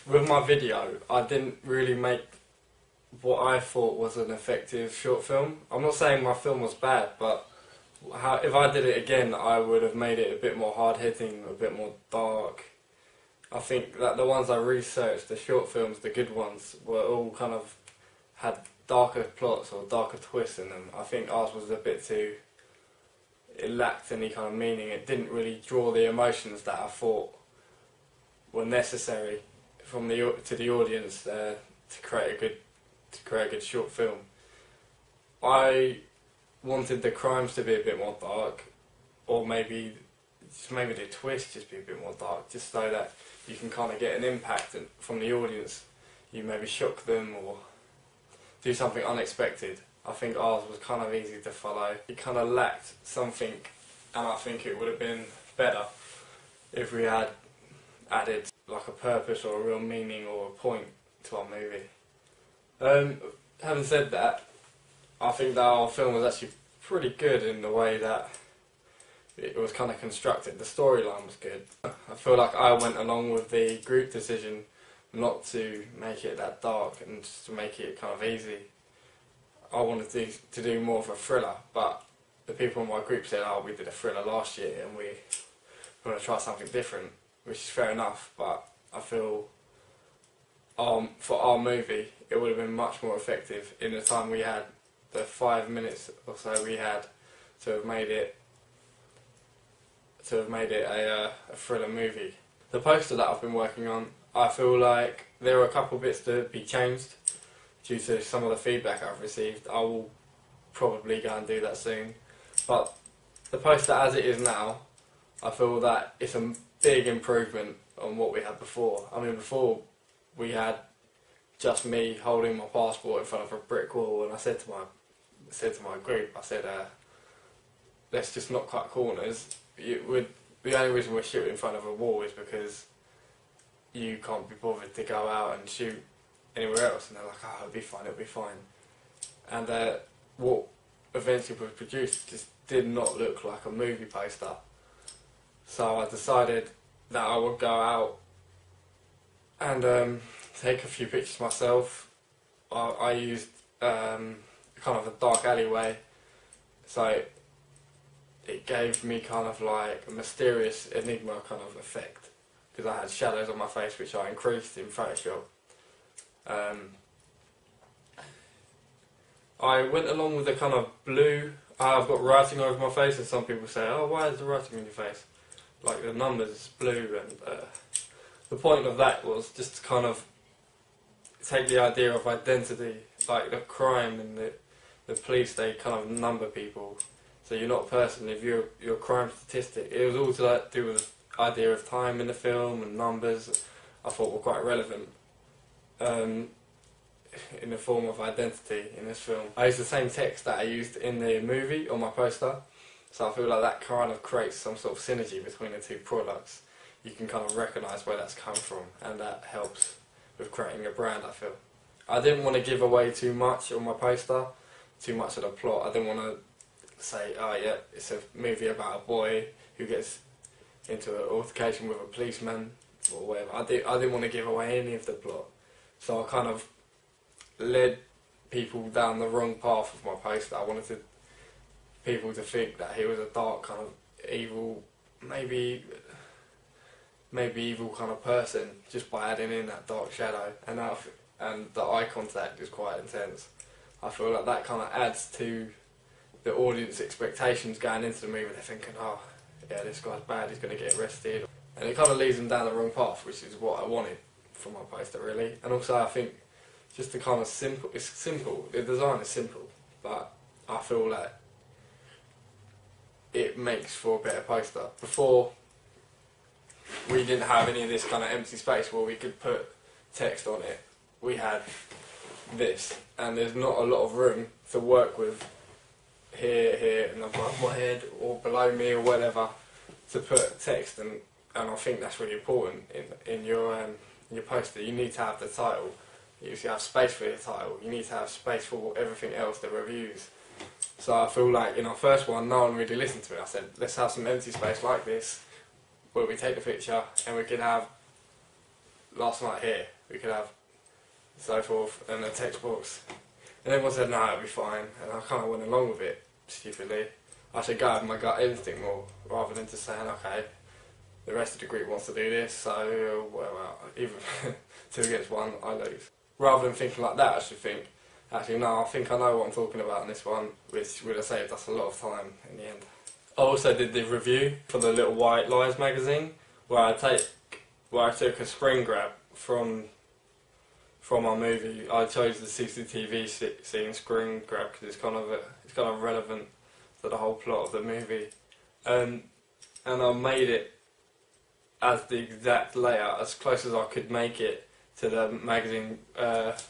with my video, I didn't really make what I thought was an effective short film. I'm not saying my film was bad, but if I did it again, I would have made it a bit more hard-hitting, a bit more dark. I think that the ones I researched, the short films, the good ones, were all kind of had darker plots or darker twists in them. I think ours was a bit too... It lacked any kind of meaning. It didn't really draw the emotions that I thought were necessary from to the audience to create a good short film. I wanted the crimes to be a bit more dark, or maybe the twist just be a bit more dark, just so that you can kind of get an impact from the audience. You maybe shock them or do something unexpected. I think ours was kind of easy to follow. It kind of lacked something, and I think it would have been better if we had added like a purpose or a real meaning or a point to our movie. Having said that, I think that our film was actually pretty good in the way that it was kind of constructed. The storyline was good. I feel like I went along with the group decision not to make it that dark and just to make it kind of easy. I wanted to do more of a thriller, but the people in my group said, oh, we did a thriller last year and we want to try something different, which is fair enough, but I feel for our movie it would have been much more effective in the time we had, the 5 minutes or so we had, to have made it a thriller movie. The poster that I've been working on, I feel like there are a couple bits to be changed due to some of the feedback I've received. I will probably go and do that soon. But the poster as it is now, I feel that it's a big improvement on what we had before. I mean, before we had just me holding my passport in front of a brick wall, and I said to my group, I said, let's just not cut corners. The only reason we're shooting in front of a wall is because you can't be bothered to go out and shoot anywhere else. And they're like, oh, it'll be fine. And what eventually was produced just did not look like a movie poster. So I decided that I would go out and take a few pictures myself. I used kind of a dark alleyway, so it gave me kind of like a mysterious enigma kind of effect, because I had shadows on my face which I increased in Photoshop. I went along with the kind of blue. I've got writing over my face, and some people say, oh, why is the writing on your face? Like the numbers blue, and the point of that was just to kind of take the idea of identity, like the crime and the police, they kind of number people. So you're not a person, if you're a crime statistic. It was all to do with the idea of time in the film and numbers. I thought were quite relevant in the form of identity in this film. I used the same text that I used in the movie on my poster, so I feel like that kind of creates some sort of synergy between the two products. You can kind of recognise where that's come from, and that helps with creating a brand, I feel. I didn't want to give away too much on my poster, too much of the plot. I didn't want to say, oh yeah, it's a movie about a boy who gets into an altercation with a policeman or whatever. I didn't want to give away any of the plot, so I kind of led people down the wrong path with my poster. I wanted people to think that he was a dark kind of evil, maybe evil kind of person, just by adding in that dark shadow, and the eye contact is quite intense. I feel like that kind of adds to the audience expectations going into the movie. They're thinking, oh yeah, this guy's bad, he's going to get arrested, and it kind of leads them down the wrong path, which is what I wanted from my poster, really. And also I think just the kind of it's simple, the design is simple, but I feel like it makes for a better poster. Before, we didn't have any of this kind of empty space where we could put text on it. We had this, and there's not a lot of room to work with here and above my head or below me or whatever to put text, and I think that's really important in your poster. You need to have the title. You need to have space for your title. You need to have space for everything else, the reviews. So I feel like in our first one, no one really listened to it. I said, let's have some empty space like this, where we take the picture and we can have last night here, we could have so forth, and a text box. And everyone said, no, it'll be fine, and I kind of went along with it, stupidly. I should go with my gut instinct more, rather than just saying, okay, the rest of the group wants to do this, so, well, even 2 against 1, I lose. Rather than thinking like that, I should think, actually, no, I think I know what I'm talking about in this one, which would have saved us a lot of time in the end. I also did the review for the Little White Lies magazine, where I took a screen grab from our movie. I chose the CCTV scene screen grab because it's kind of relevant to the whole plot of the movie, and I made it as the exact layout, as close as I could make it to the magazine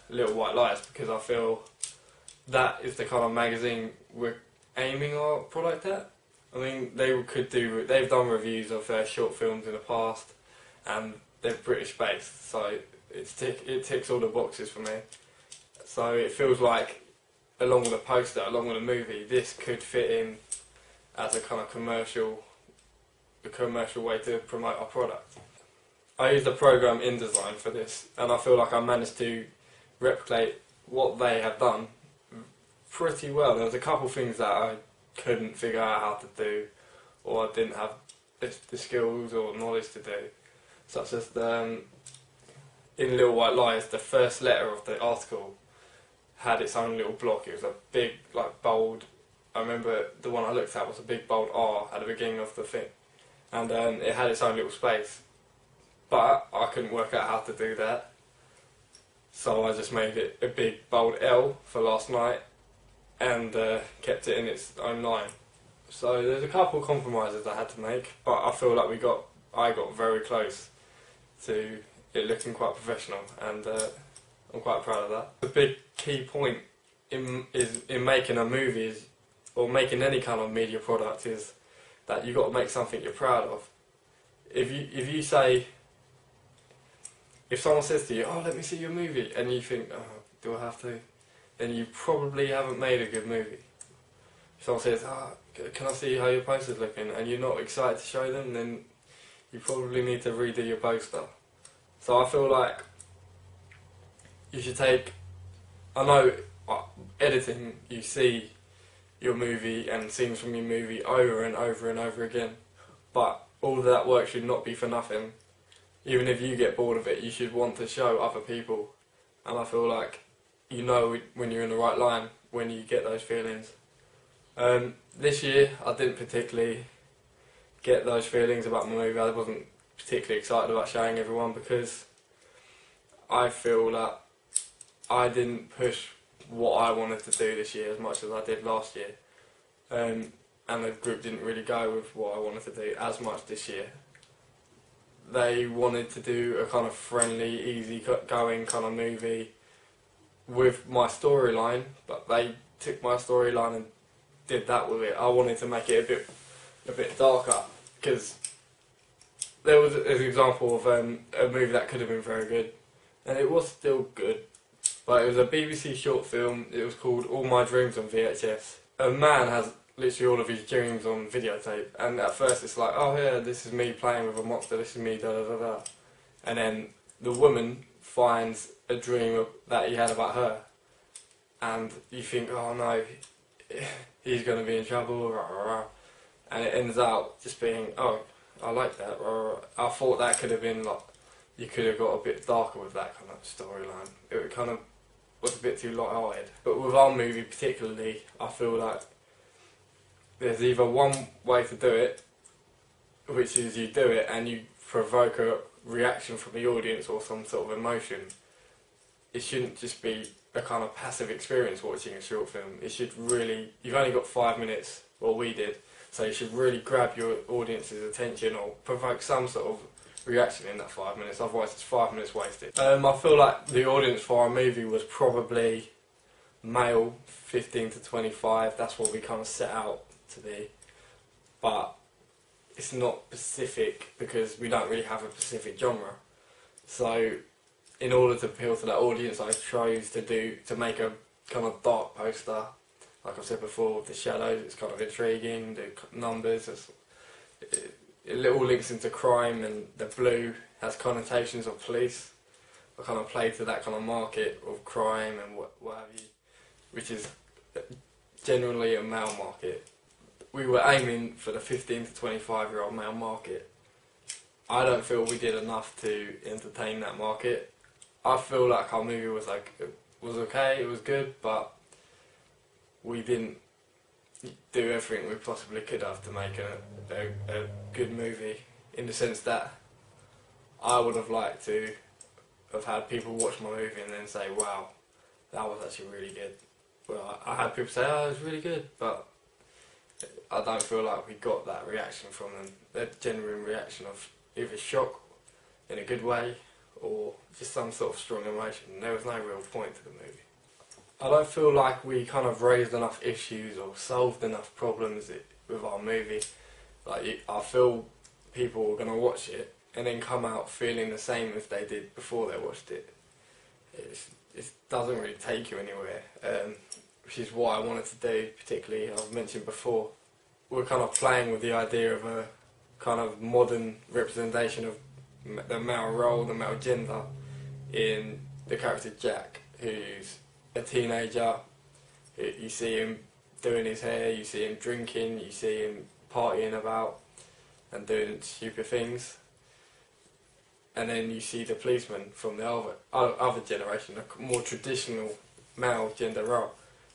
Little White Lies, because I feel that is the kind of magazine we're aiming our product at. I mean, they've done reviews of their short films in the past, and they're British based, so it ticks all the boxes for me. So it feels like, along with the poster, along with the movie, this could fit in as a kind of commercial way to promote our product. I used a program InDesign for this, and I feel like I managed to replicate what they have done pretty well. There was a couple of things that I couldn't figure out how to do, or I didn't have the skills or knowledge to do, such as in Little White Lies, the first letter of the article had its own little block. It was a big, like, bold, I remember the one I looked at was a big bold R at the beginning of the thing, and it had its own little space, but I couldn't work out how to do that, so I just made it a big bold L for last night, and kept it in its own line. So there's a couple of compromises I had to make, but I feel like I got very close to it looking quite professional, and I'm quite proud of that. The big key point in making a movie or making any kind of media product is that you've got to make something you're proud of. If someone says to you, oh, let me see your movie, and you think, oh, do I have to? Then you probably haven't made a good movie. If someone says, oh, can I see how your poster's looking, and you're not excited to show them, then you probably need to redo your poster. So I feel like you should take, I know editing, you see your movie and scenes from your movie over and over and over again, but all of that work should not be for nothing. Even if you get bored of it, you should want to show other people, and I feel like you know when you're in the right line when you get those feelings. This year I didn't particularly get those feelings about my movie. I wasn't particularly excited about showing everyone because I feel that I didn't push what I wanted to do this year as much as I did last year, and the group didn't really go with what I wanted to do as much this year. They wanted to do a kind of friendly, easy-going kind of movie with my storyline, but they took my storyline and did that with it. I wanted to make it a bit darker, because there was an example of a movie that could have been very good, and it was still good, but it was a BBC short film. It was called All My Dreams on VHS. A man has literally all of his dreams on videotape, and at first it's like, oh yeah, this is me playing with a monster, this is me, da da da da, and then the woman finds a dream that he had about her, and you think, oh no, he's going to be in trouble, rah, rah, rah. And it ends out just being, oh, I like that, rah, rah. I thought that could have been like, you could have got a bit darker with that kind of storyline. It kind of was a bit too light-hearted. But with our movie particularly, I feel like there's either one way to do it, which is you do it and you provoke a reaction from the audience or some sort of emotion. It shouldn't just be a kind of passive experience watching a short film. It should really, you've only got 5 minutes, well we did, so you should really grab your audience's attention or provoke some sort of reaction in that 5 minutes, otherwise it's 5 minutes wasted. I feel like the audience for our movie was probably male, 15 to 25, that's what we kind of set out to be, but it's not specific because we don't really have a specific genre. So in order to appeal to that audience, I chose to make a kind of dark poster. Like I've said before, with the shadows, it's kind of intriguing, the numbers, it all links into crime, and the blue has connotations of police. I kind of play to that kind of market of crime and what have you, which is generally a male market. We were aiming for the 15 to 25-year-old male market. I don't feel we did enough to entertain that market. I feel like our movie was okay, it was good, but we didn't do everything we possibly could have to make a good movie, in the sense that I would have liked to have had people watch my movie and then say, wow, that was actually really good. Well, I had people say, oh, it was really good, but I don't feel like we got that reaction from them, that genuine reaction of either shock in a good way or just some sort of strong emotion. There was no real point to the movie. I don't feel like we kind of raised enough issues or solved enough problems with our movie. Like, I feel people are going to watch it and then come out feeling the same as they did before they watched it. It doesn't really take you anywhere, which is what I wanted to do. Particularly, I've mentioned before, we're kind of playing with the idea of a kind of modern representation of the male role, the male gender, in the character Jack, who's a teenager. You see him doing his hair, you see him drinking, you see him partying about and doing stupid things. And then you see the policeman from the other generation, a more traditional male gender role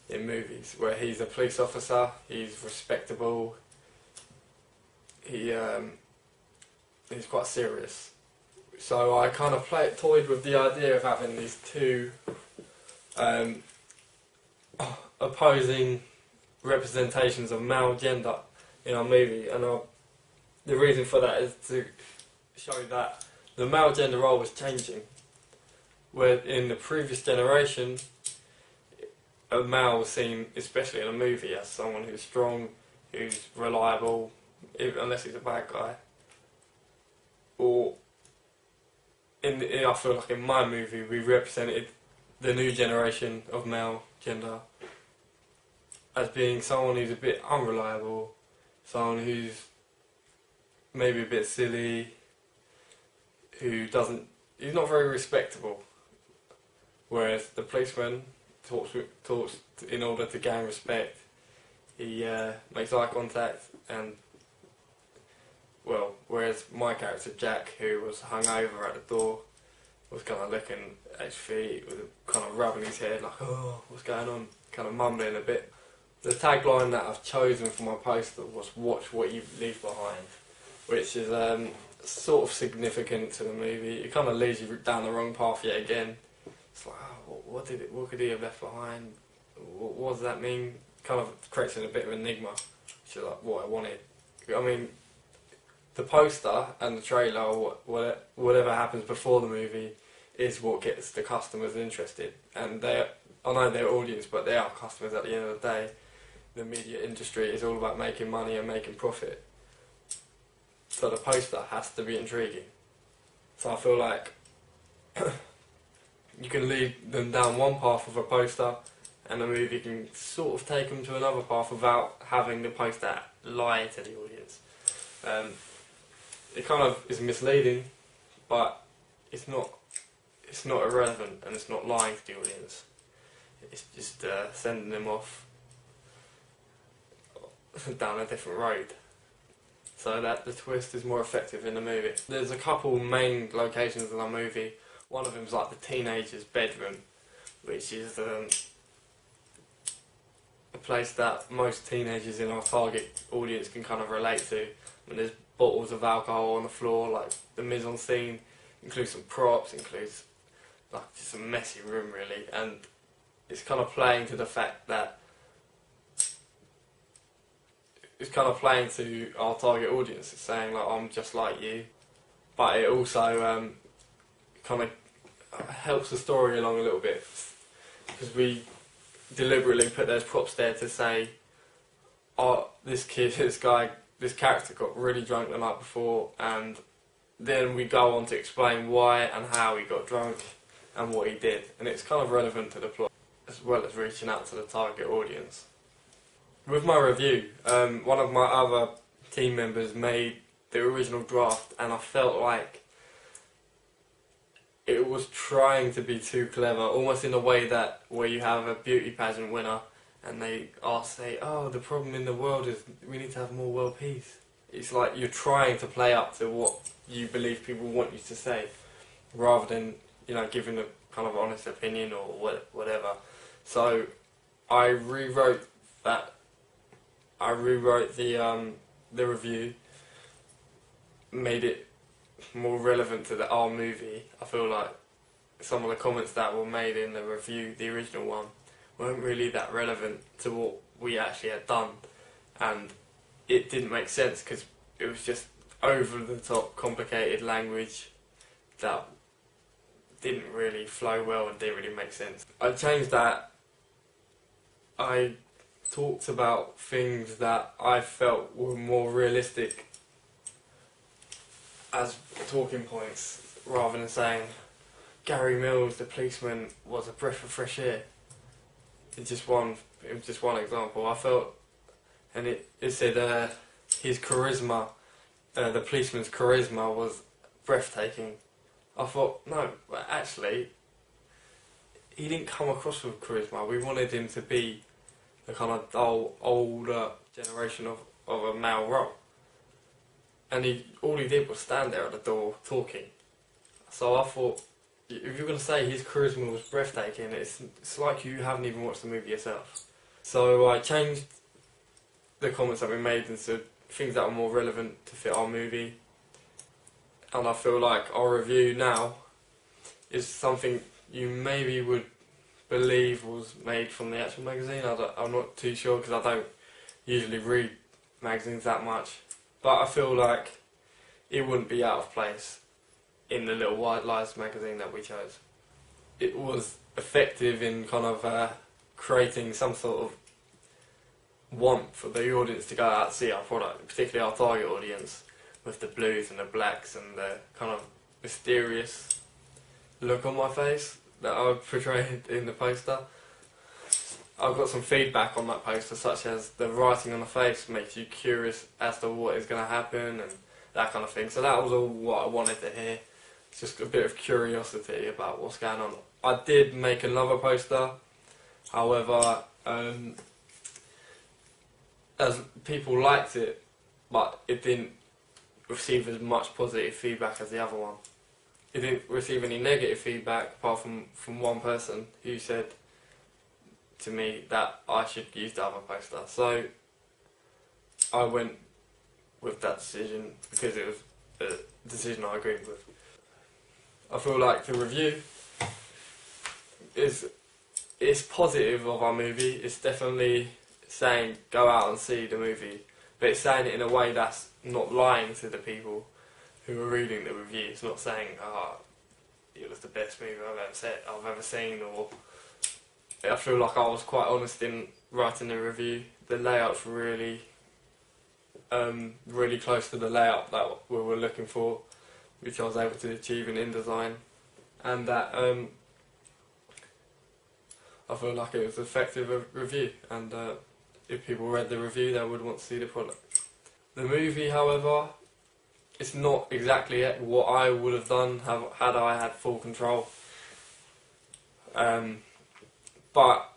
in movies, where he's a police officer, he's respectable, he's quite serious. So I kind of toyed with the idea of having these two opposing representations of male gender in our movie, and the reason for that is to show that the male gender role was changing. Where in the previous generation, a male was seen, especially in a movie, as someone who's strong, who's reliable, unless he's a bad guy. Or I feel like in my movie we represented the new generation of male gender as being someone who's a bit unreliable, someone who's maybe a bit silly, he's not very respectable. Whereas the policeman talks in order to gain respect. He makes eye contact, and whereas my character Jack, who was hungover at the door, was kind of looking at his feet, was kind of rubbing his head like, oh, what's going on? Kind of mumbling a bit. The tagline that I've chosen for my poster was "Watch what you leave behind," which is sort of significant to the movie. It kind of leads you down the wrong path yet again. It's like, oh, what could he have left behind? What does that mean? Kind of creates a bit of an enigma, which is like what I wanted. I mean, the poster and the trailer, or whatever happens before the movie, is what gets the customers interested. And I know they're audience, but they are customers at the end of the day. The media industry is all about making money and making profit. So the poster has to be intriguing. So I feel like you can lead them down one path of a poster, and the movie can sort of take them to another path without having the poster lie to the audience. It kind of is misleading, but it's not irrelevant, and it's not lying to the audience. It's just sending them off down a different road, so that the twist is more effective in the movie. There's a couple main locations in our movie. One of them is like the teenager's bedroom, which is a place that most teenagers in our target audience can kind of relate to. And there's bottles of alcohol on the floor, like the mise-en-scene includes some props, includes like just a messy room really, and it's kind of playing to the fact that it's kind of playing to our target audience. It's saying like, I'm just like you, but it also kind of helps the story along a little bit, because we deliberately put those props there to say, oh, this character got really drunk the night before, and then we go on to explain why and how he got drunk and what he did, and it's kind of relevant to the plot as well as reaching out to the target audience. With my review, one of my other team members made the original draft, and I felt like it was trying to be too clever, almost in a way that where you have a beauty pageant winner and they say, oh, the problem in the world is we need to have more world peace. It's like you're trying to play up to what you believe people want you to say, rather than, you know, giving a kind of honest opinion or whatever. So I rewrote that. I rewrote the review, made it more relevant to our movie. I feel like some of the comments that were made in the review, the original one, weren't really that relevant to what we actually had done, and it didn't make sense because it was just over the top complicated language that didn't really flow well and didn't really make sense. I changed that. I talked about things that I felt were more realistic as talking points, rather than saying Gary Mills, the policeman, was a breath of fresh air. It was just one example. I felt, and it said his charisma, the policeman's charisma was breathtaking. I thought, no, actually, he didn't come across with charisma. We wanted him to be the kind of dull, older generation of a male role. And all he did was stand there at the door talking. So I thought, if you're going to say his charisma was breathtaking, it's like you haven't even watched the movie yourself. So I changed the comments that we made into things that are more relevant to fit our movie. And I feel like our review now is something you maybe would believe was made from the actual magazine. I'm not too sure because I don't usually read magazines that much. But I feel like it wouldn't be out of place in the little White Lies magazine that we chose. It was effective in kind of creating some sort of want for the audience to go out and see our product, particularly our target audience, with the blues and the blacks and the kind of mysterious look on my face that I portrayed in the poster. I got some feedback on that poster, such as the writing on the face makes you curious as to what is going to happen and that kind of thing. So that was all what I wanted to hear. It's just a bit of curiosity about what's going on. I did make another poster, however, as people liked it, but it didn't receive as much positive feedback as the other one. It didn't receive any negative feedback apart from one person who said to me that I should use the other poster. So I went with that decision because it was a decision I agreed with. I feel like the review is positive of our movie. It's definitely saying go out and see the movie, but it's saying it in a way that's not lying to the people who are reading the review. It's not saying, it was the best movie I've ever seen, or I feel like I was quite honest in writing the review. The layout's really close to the layout that we were looking for, which I was able to achieve in InDesign, and that I feel like it was an effective review, and if people read the review they would want to see the product. The movie, however, it's not exactly what I would have done had I had full control. But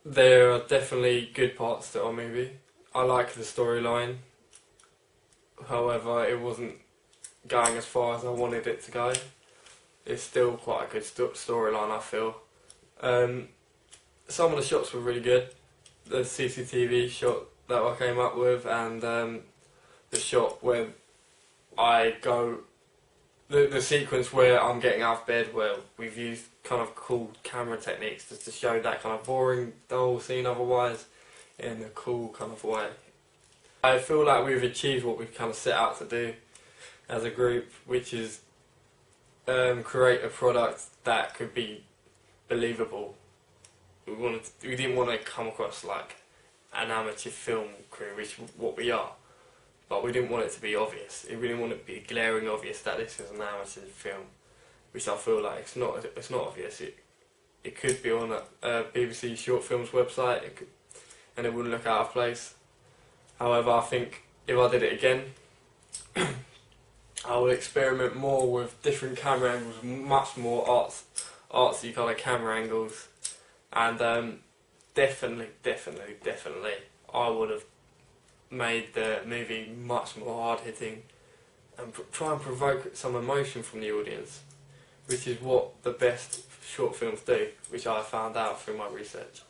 there are definitely good parts to our movie. I like the storyline. However, it wasn't going as far as I wanted it to go. It's still quite a good storyline, I feel. Some of the shots were really good. The CCTV shot that I came up with, and the shot where I go, the sequence where I'm getting out of bed, where we've used kind of cool camera techniques just to show that kind of boring, dull scene otherwise in a cool kind of way. I feel like we've achieved what we've kind of set out to do as a group, which is create a product that could be believable. We didn't want to come across like an amateur film crew, which is what we are, but we didn't want it to be obvious. We didn't want it to be glaring obvious that this is an amateur film, which I feel like it's not obvious. It could be on a BBC Short Films website, and it wouldn't look out of place. However, I think if I did it again, I would experiment more with different camera angles, much more artsy kind of camera angles, and definitely, I would have made the movie much more hard hitting and try and provoke some emotion from the audience, which is what the best short films do, which I found out through my research.